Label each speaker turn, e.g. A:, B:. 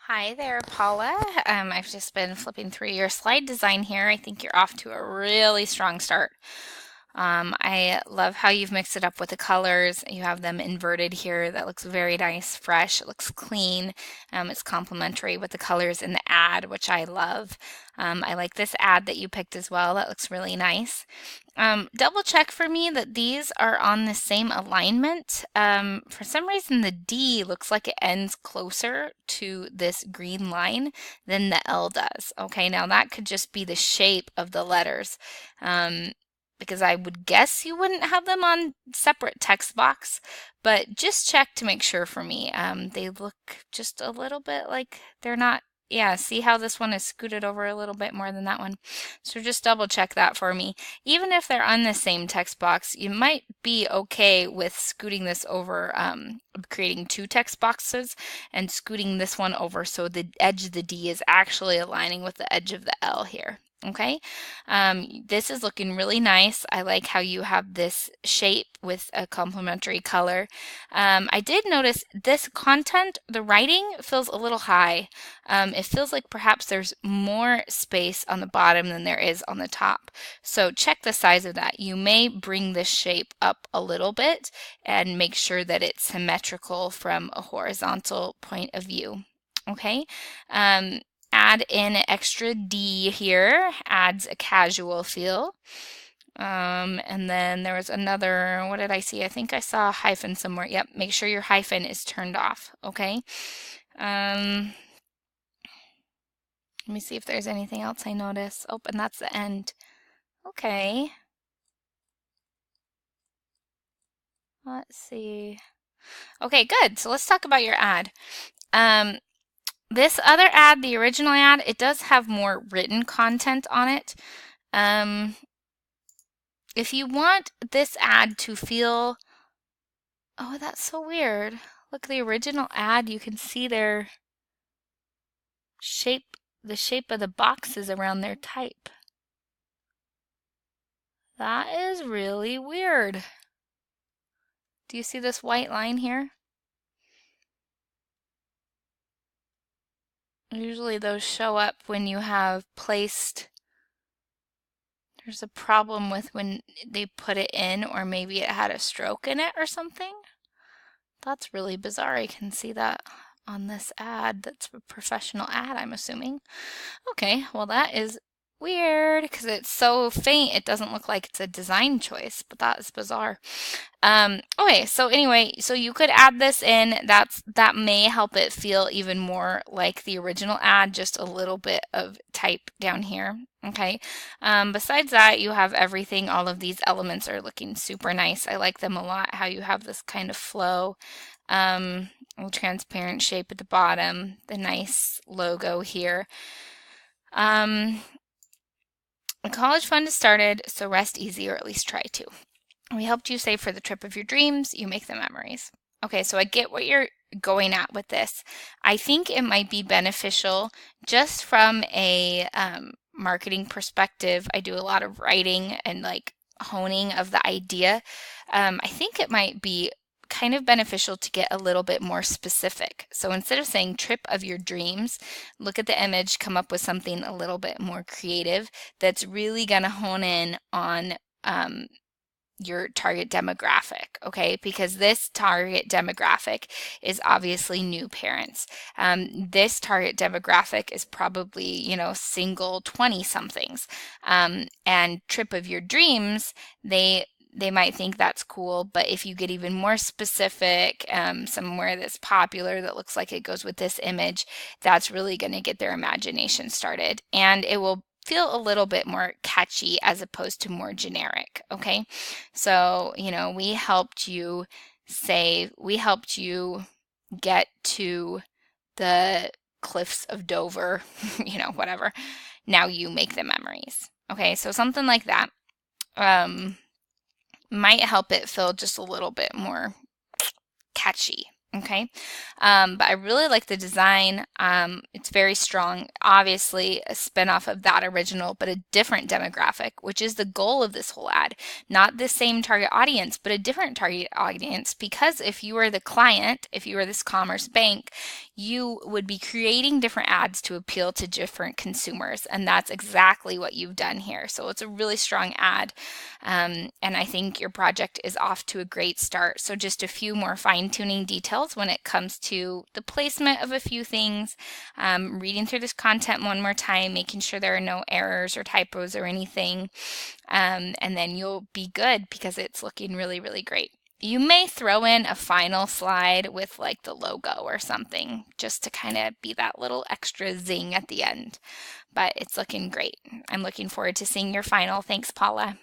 A: Hi there, Paula. I've just been flipping through your slide design here. I think you're off to a really strong start. I love how you've mixed it up with the colors. You have them inverted here. That looks very nice, fresh. It looks clean. It's complementary with the colors in the ad, which I love. I like this ad that you picked as well. That looks really nice. Double check for me that these are on the same alignment. For some reason, the D looks like it ends closer to this green line than the L does. Okay, now that could just be the shape of the letters. Because I would guess you wouldn't have them on separate text box, but just check to make sure for me. They look just a little bit like they're not, yeah, see how this one is scooted over a little bit more than that one. So just double check that for me. Even if they're on the same text box, you might be okay with scooting this over, creating two text boxes and scooting this one over so the edge of the D is actually aligning with the edge of the L here. Okay, this is looking really nice. I like how you have this shape with a complementary color. I did notice this content, the writing feels a little high. It feels like perhaps there's more space on the bottom than there is on the top. So check the size of that. You may bring this shape up a little bit and make sure that it's symmetrical from a horizontal point of view. Okay. Add in an extra D here, adds a casual feel. And then there was another, what did I see? I think I saw a hyphen somewhere. Yep, make sure your hyphen is turned off, okay? Let me see if there's anything else I notice. Oh, and that's the end. Okay, let's see. Okay, good. So let's talk about your ad. Um, this other ad, the original ad, it does have more written content on it. If you want this ad to feel, oh, that's so weird. Look, the original ad, you can see their shape, the shape of the boxes around their type. That is really weird. Do you see this white line here? Usually those show up when you have placed, there's a problem with when they put it in, or maybe it had a stroke in it or something. That's really bizarre. I can see that on this ad. That's a professional ad, I'm assuming. Okay, well that is weird because it's so faint it doesn't look like it's a design choice, but that is bizarre. Okay, so anyway, so you could add this in. That may help it feel even more like the original ad, just a little bit of type down here. Okay. Besides that, you have everything. All of these elements are looking super nice. I like them a lot, how you have this kind of flow. Um, Transparent shape at the bottom, the nice logo here. Um, the college fund has started, so rest easy, or at least try to. We helped you save for the trip of your dreams. You make the memories. Okay, so I get what you're going at with this. I think it might be beneficial just from a marketing perspective. I do a lot of writing and like honing of the idea. I think it might be kind of beneficial to get a little bit more specific. So instead of saying trip of your dreams, look at the image, come up with something a little bit more creative that's really going to hone in on your target demographic, okay? Because this target demographic is obviously new parents. This target demographic is probably, single 20 somethings. And trip of your dreams, they might think that's cool, but if you get even more specific, somewhere that's popular that looks like it goes with this image, that's really going to get their imagination started. And it will feel a little bit more catchy as opposed to more generic, okay? So, we helped you get to the cliffs of Dover, whatever. Now you make the memories. Okay, so something like that. Might help it feel just a little bit more catchy. Okay. But I really like the design. It's very strong. Obviously, a spinoff of that original, but a different demographic, which is the goal of this whole ad. Not the same target audience, but a different target audience. Because if you were the client, if you were this commerce bank, you would be creating different ads to appeal to different consumers. And that's exactly what you've done here. So it's a really strong ad. And I think your project is off to a great start. So just a few more fine-tuning details when it comes to the placement of a few things, reading through this content one more time, making sure there are no errors or typos or anything, and then you'll be good because it's looking really, really great. You may throw in a final slide with like the logo or something just to kind of be that little extra zing at the end, but it's looking great. I'm looking forward to seeing your final. Thanks, Paula.